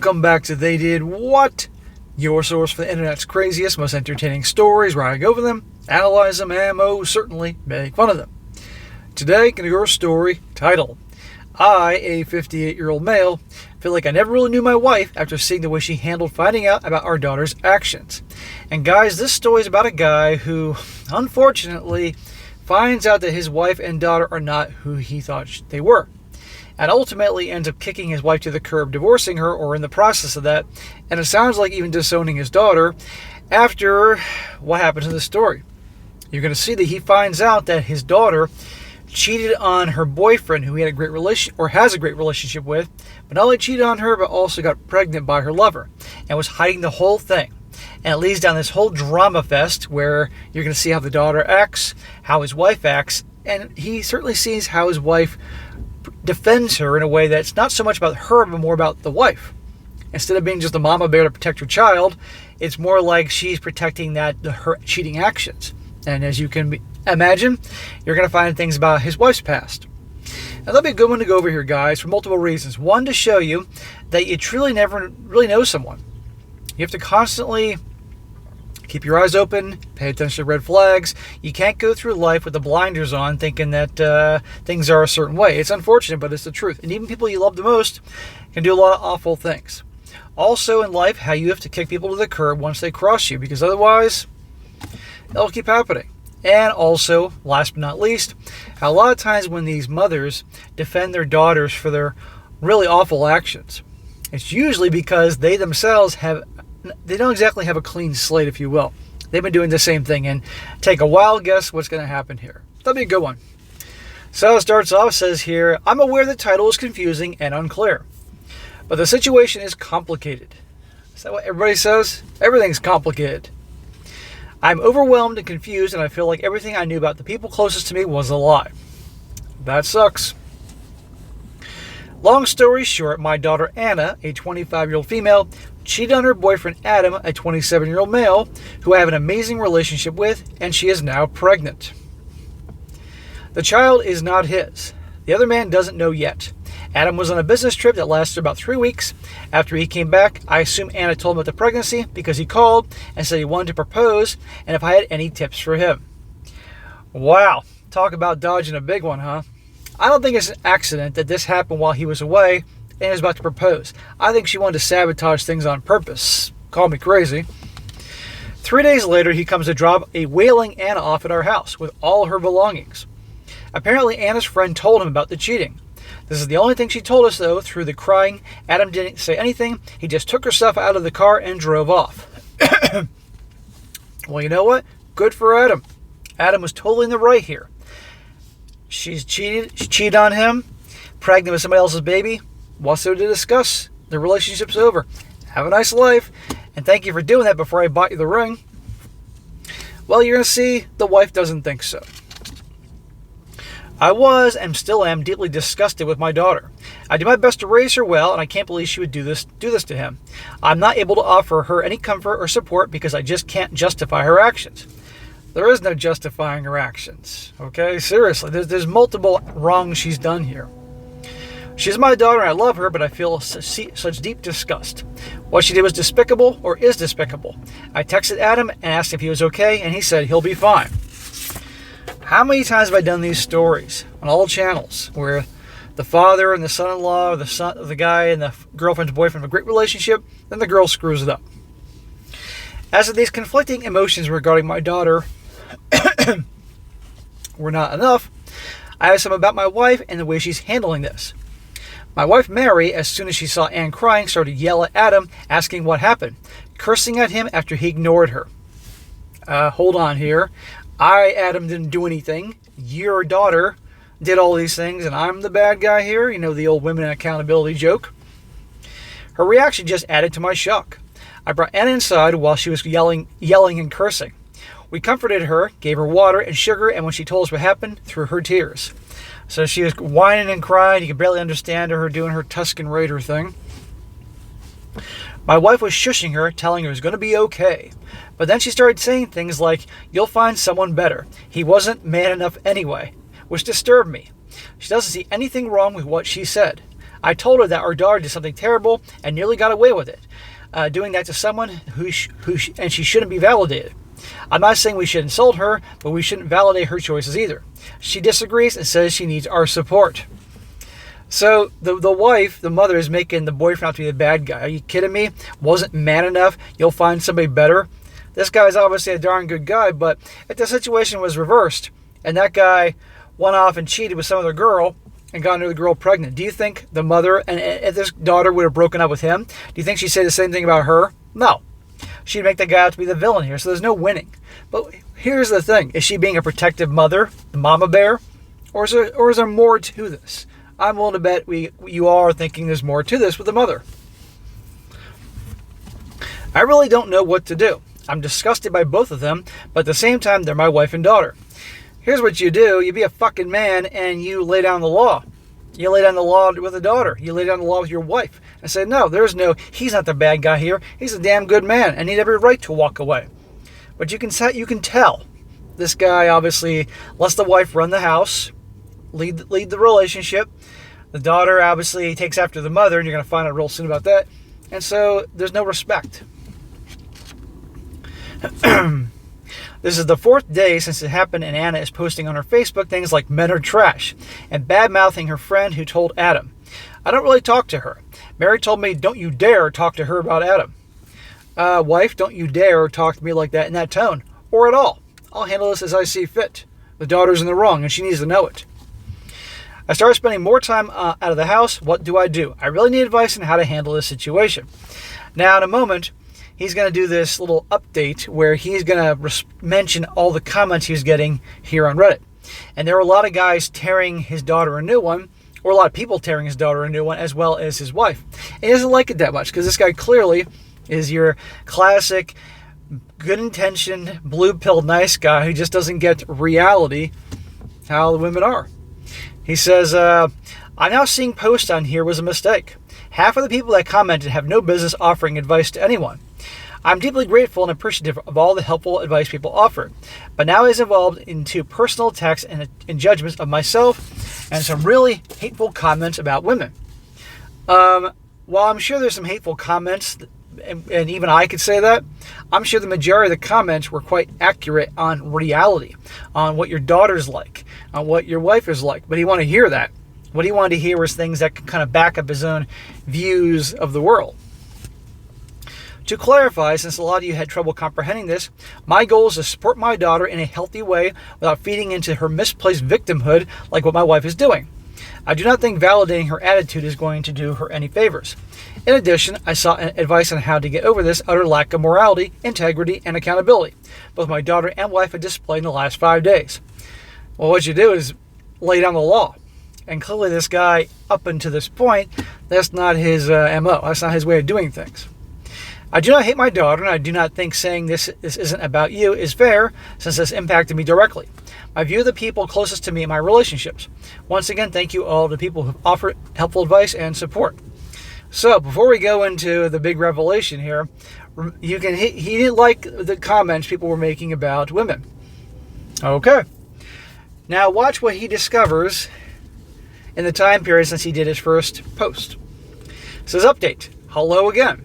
Welcome back to They Did What? Your source for the internet's craziest, most entertaining stories, where I go over them, analyze them, and most certainly make fun of them. Today, going to go over a story titled, I, a 58-year-old male, feel like I never really knew my wife after seeing the way she handled finding out about our daughter's actions. And guys, this story is about a guy who, unfortunately, finds out that his wife and daughter are not who he thought they were, and ultimately ends up kicking his wife to the curb, divorcing her, or in the process of that, and it sounds like even disowning his daughter after what happens in the story. You're going to see that he finds out that his daughter cheated on her boyfriend, who he had a great relation or has a great relationship with, but not only cheated on her, but also got pregnant by her lover, and was hiding the whole thing. And it leads down this whole drama fest where you're going to see how the daughter acts, how his wife acts, and he certainly sees how his wife defends her in a way that's not so much about her, but more about the wife. Instead of being just a mama bear to protect her child, it's more like she's protecting her cheating actions. And as you can imagine, you're going to find things about his wife's past. Now, that'll be a good one to go over here, guys, for multiple reasons. One, to show you that you truly never really know someone. You have to constantly keep your eyes open, pay attention to red flags. You can't go through life with the blinders on thinking that things are a certain way. It's unfortunate, but it's the truth. And even people you love the most can do a lot of awful things. Also in life, how you have to kick people to the curb once they cross you, because otherwise, it'll keep happening. And also, last but not least, how a lot of times when these mothers defend their daughters for their really awful actions, it's usually because they themselves don't exactly have a clean slate, if you will. They've been doing the same thing, and take a wild guess what's going to happen here. That'll be a good one. So it starts off, says here, I'm aware the title is confusing and unclear, but the situation is complicated. Is that what everybody says? Everything's complicated. I'm overwhelmed and confused, and I feel like everything I knew about the people closest to me was a lie. That sucks. Long story short, my daughter Anna, a 25-year-old female, cheated on her boyfriend Adam, a 27-year-old male, who I have an amazing relationship with, and she is now pregnant. The child is not his. The other man doesn't know yet. Adam was on a business trip that lasted about 3 weeks. After he came back, I assume Anna told him about the pregnancy because he called and said he wanted to propose and if I had any tips for him. Wow, talk about dodging a big one, huh? I don't think it's an accident that this happened while he was away and he was about to propose. I think she wanted to sabotage things on purpose. Call me crazy. 3 days later, he comes to drop a wailing Anna off at our house with all her belongings. Apparently, Anna's friend told him about the cheating. This is the only thing she told us, though. Through the crying, Adam didn't say anything. He just took her stuff out of the car and drove off. Well, you know what? Good for Adam. Adam was totally in the right here. She's cheated. She cheated on him, pregnant with somebody else's baby. What's there to discuss? The relationship's over. Have a nice life, and thank you for doing that before I bought you the ring. Well, you're going to see the wife doesn't think so. I was, and still am, deeply disgusted with my daughter. I do my best to raise her well, and I can't believe she would do this to him. I'm not able to offer her any comfort or support because I just can't justify her actions. There is no justifying her actions, okay? Seriously, there's multiple wrongs she's done here. She's my daughter, and I love her, but I feel such deep disgust. What she did was despicable, or is despicable. I texted Adam and asked if he was okay, and he said he'll be fine. How many times have I done these stories on all channels where the father and the son-in-law, or the guy and the girlfriend's boyfriend have a great relationship, then the girl screws it up? As of these conflicting emotions regarding my daughter were not enough, I have some about my wife and the way she's handling this. My wife Mary, as soon as she saw Anne crying, started to yell at Adam, asking what happened, cursing at him after he ignored her. Hold on here. Adam, didn't do anything. Your daughter did all these things, and I'm the bad guy here. You know, the old women accountability joke. Her reaction just added to my shock. I brought Anna inside while she was yelling and cursing. We comforted her, gave her water and sugar, and when she told us what happened, through her tears. So she was whining and crying. You could barely understand her doing her Tuscan Raider thing. My wife was shushing her, telling her it was going to be okay. But then she started saying things like, you'll find someone better. He wasn't man enough anyway, which disturbed me. She doesn't see anything wrong with what she said. I told her that our daughter did something terrible and nearly got away with it, doing that to someone and she shouldn't be validated. I'm not saying we should insult her, but we shouldn't validate her choices either. She disagrees and says she needs our support. So the wife, the mother, is making the boyfriend out to be the bad guy. Are you kidding me? Wasn't man enough? You'll find somebody better. This guy's obviously a darn good guy, but if the situation was reversed and that guy went off and cheated with some other girl and got another girl pregnant, do you think the mother and this daughter would have broken up with him? Do you think she'd say the same thing about her? No. She'd make the guy out to be the villain here, so there's no winning. But here's the thing. Is she being a protective mother, the mama bear? Or is there more to this? I'm willing to bet you all are thinking there's more to this with the mother. I really don't know what to do. I'm disgusted by both of them, but at the same time, they're my wife and daughter. Here's what you do. You be a fucking man and you lay down the law. You lay down the law with a daughter. You lay down the law with your wife and say, no, he's not the bad guy here. He's a damn good man and he'd have every right to walk away. But you can tell this guy obviously lets the wife run the house, lead the relationship. The daughter obviously takes after the mother, and you're going to find out real soon about that. And so there's no respect. This is the 4th day since it happened, and Anna is posting on her Facebook things like men are trash and bad-mouthing her friend who told Adam. I don't really talk to her. Mary told me, don't you dare talk to her about Adam. Wife, don't you dare talk to me like that in that tone, or at all. I'll handle this as I see fit. The daughter's in the wrong, and she needs to know it. I started spending more time out of the house. What do? I really need advice on how to handle this situation. Now, in a moment, he's going to do this little update where he's going to mention all the comments he's getting here on Reddit. And there are a lot of guys tearing his daughter a new one, or a lot of people tearing his daughter a new one, as well as his wife. And he doesn't like it that much, because this guy clearly is your classic, good-intentioned, blue-pilled nice guy who just doesn't get reality, how the women are. He says, I'm now seeing posts on here was a mistake. Half of the people that commented have no business offering advice to anyone. I'm deeply grateful and appreciative of all the helpful advice people offered, but now it's evolved into personal attacks and judgments of myself and some really hateful comments about women. While I'm sure there's some hateful comments, and even I could say that, I'm sure the majority of the comments were quite accurate on reality, on what your daughter's like, on what your wife is like. But he wanted to hear that. What he wanted to hear was things that could kind of back up his own views of the world. To clarify, since a lot of you had trouble comprehending this, my goal is to support my daughter in a healthy way without feeding into her misplaced victimhood like what my wife is doing. I do not think validating her attitude is going to do her any favors. In addition, I sought advice on how to get over this utter lack of morality, integrity, and accountability both my daughter and wife have displayed in the last 5 days. Well, what you do is lay down the law. And clearly this guy, up until this point, that's not his MO. That's not his way of doing things. I do not hate my daughter, and I do not think saying this isn't about you is fair, since this impacted me directly. I view the people closest to me in my relationships. Once again, thank you all to people who offer helpful advice and support. So, before we go into the big revelation here, he didn't like the comments people were making about women. Okay. Now, watch what he discovers in the time period since he did his first post. It says, update. Hello again.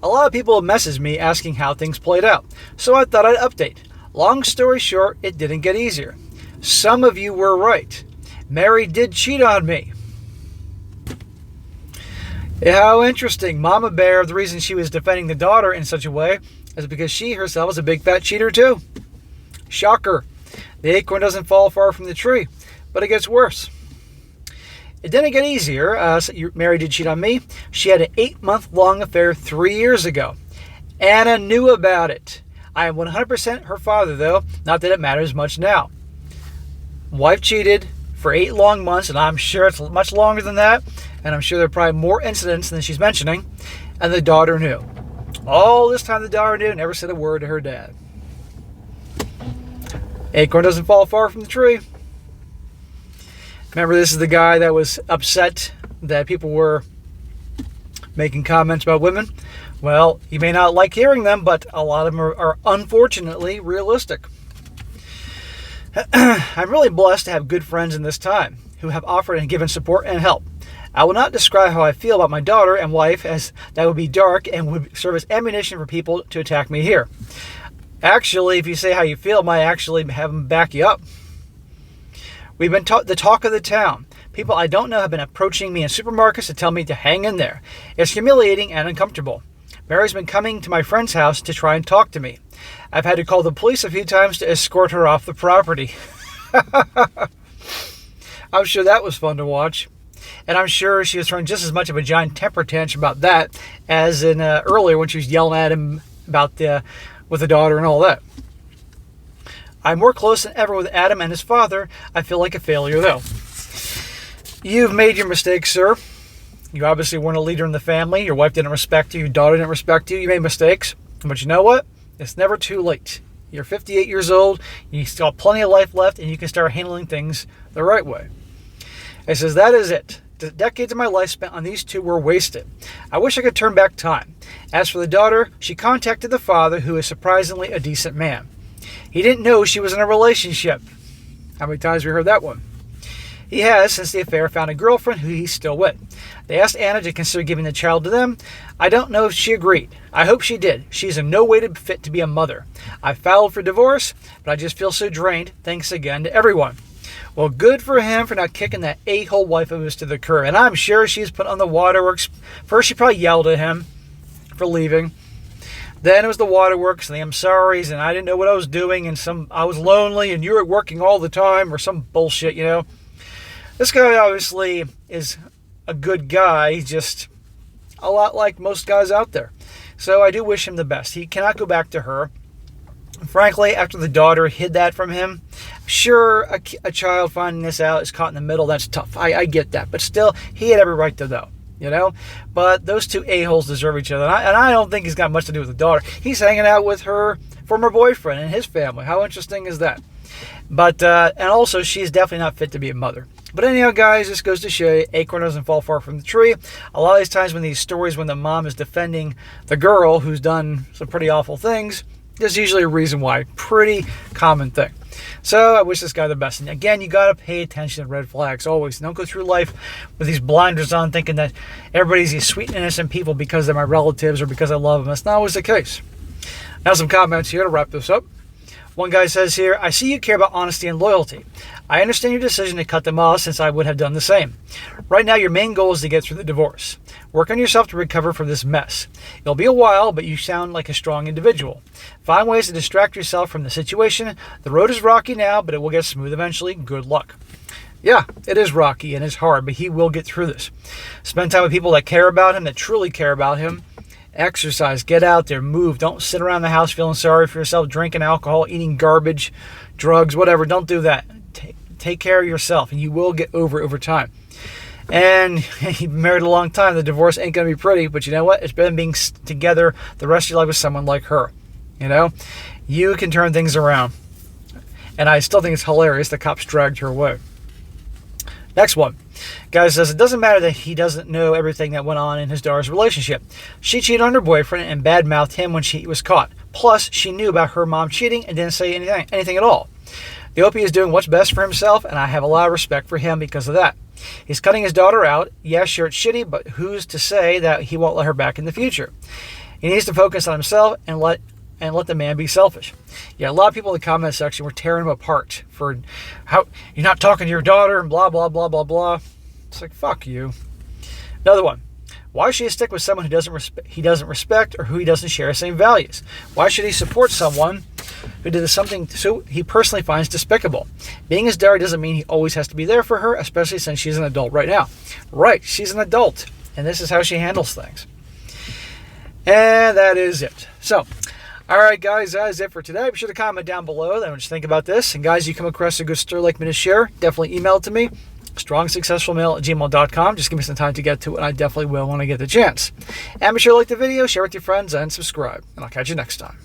A lot of people messaged me asking how things played out, so I thought I'd update. Long story short, it didn't get easier. Some of you were right. Mary did cheat on me. How interesting. Mama Bear, the reason she was defending the daughter in such a way is because she herself is a big fat cheater too. Shocker. The acorn doesn't fall far from the tree, but it gets worse. It didn't get easier. Mary did cheat on me. She had an 8-month-long affair 3 years ago. Anna knew about it. I am 100% her father, though. Not that it matters much now. Wife cheated for 8 long months, and I'm sure it's much longer than that. And I'm sure there are probably more incidents than she's mentioning. And the daughter knew. All this time the daughter knew, never said a word to her dad. Acorn doesn't fall far from the tree. Remember, this is the guy that was upset that people were making comments about women. Well, you may not like hearing them, but a lot of them are unfortunately realistic. I'm really blessed to have good friends in this time who have offered and given support and help. I will not describe how I feel about my daughter and wife, as that would be dark and would serve as ammunition for people to attack me here. Actually, if you say how you feel, I might actually have them back you up. We've been the talk of the town. People I don't know have been approaching me in supermarkets to tell me to hang in there. It's humiliating and uncomfortable. Mary's been coming to my friend's house to try and talk to me. I've had to call the police a few times to escort her off the property. I'm sure that was fun to watch. And I'm sure she was throwing just as much of a giant temper tantrum about that as in earlier when she was yelling at him about with the daughter and all that. I'm more close than ever with Adam and his father. I feel like a failure, though. You've made your mistakes, sir. You obviously weren't a leader in the family. Your wife didn't respect you. Your daughter didn't respect you. You made mistakes. But you know what? It's never too late. You're 58 years old. You still have plenty of life left, and you can start handling things the right way. It says, that is it. The decades of my life spent on these two were wasted. I wish I could turn back time. As for the daughter, she contacted the father, who is surprisingly a decent man. He didn't know she was in a relationship. How many times have we heard that one? He has, since the affair, found a girlfriend who he's still with. They asked Anna to consider giving the child to them. I don't know if she agreed. I hope she did. She's in no way fit to be a mother. I filed for divorce, but I just feel so drained. Thanks again to everyone. Well, good for him for not kicking that a-hole wife of his to the curb. And I'm sure she's put on the waterworks. First, she probably yelled at him for leaving. Then it was the waterworks and the I'm sorry's and I didn't know what I was doing and I was lonely and you were working all the time or some bullshit, you know. This guy obviously is a good guy. He's just a lot like most guys out there. So I do wish him the best. He cannot go back to her. Frankly, after the daughter hid that from him, sure, a child finding this out is caught in the middle. That's tough. I get that. But still, he had every right to know, you know. But those two a-holes deserve each other. And I don't think he's got much to do with the daughter. He's hanging out with her former boyfriend and his family. How interesting is that? But, and also, she's definitely not fit to be a mother. But anyhow, guys, this goes to show you, acorn doesn't fall far from the tree. A lot of these times when these stories, when the mom is defending the girl who's done some pretty awful things, there's usually a reason why. Pretty common thing. So I wish this guy the best. And again, you got to pay attention to red flags always. Don't go through life with these blinders on thinking that everybody's these sweet and innocent people because they're my relatives or because I love them. That's not always the case. Now some comments here to wrap this up. One guy says here, I see you care about honesty and loyalty. I understand your decision to cut them off since I would have done the same. Right now, your main goal is to get through the divorce. Work on yourself to recover from this mess. It'll be a while, but you sound like a strong individual. Find ways to distract yourself from the situation. The road is rocky now, but it will get smooth eventually. Good luck. Yeah, it is rocky and it's hard, but he will get through this. Spend time with people that care about him, that truly care about him. Exercise, get out there, move. Don't sit around the house feeling sorry for yourself, drinking alcohol, eating garbage, drugs, whatever. Don't do that. Take care of yourself, and you will get over time. And you've been married a long time. The divorce ain't going to be pretty, but you know what? It's better than being together the rest of your life with someone like her. You know? You can turn things around. And I still think it's hilarious the cops dragged her away. Next one. Guy says, it doesn't matter that he doesn't know everything that went on in his daughter's relationship. She cheated on her boyfriend and badmouthed him when she was caught. Plus, she knew about her mom cheating and didn't say anything at all. The OP is doing what's best for himself, and I have a lot of respect for him because of that. He's cutting his daughter out. Yeah, sure, it's shitty, but who's to say that he won't let her back in the future? He needs to focus on himself and let the man be selfish. Yeah, a lot of people in the comment section were tearing him apart for how you're not talking to your daughter and blah, blah, blah, blah, blah. It's like, fuck you. Another one. Why should he stick with someone he doesn't respect or who he doesn't share the same values? Why should he support someone who did something so he personally finds despicable? Being his daughter doesn't mean he always has to be there for her, especially since she's an adult right now. Right, she's an adult, and this is how she handles things. And that is it. So, all right, guys, that is it for today. Be sure to comment down below what you think about this. And guys, you come across a good story like me to share, definitely email it to me. strongsuccessfulmale@gmail.com. Just give me some time to get to it, and I definitely will when I get the chance. And be sure to like the video, share with your friends, and subscribe. And I'll catch you next time.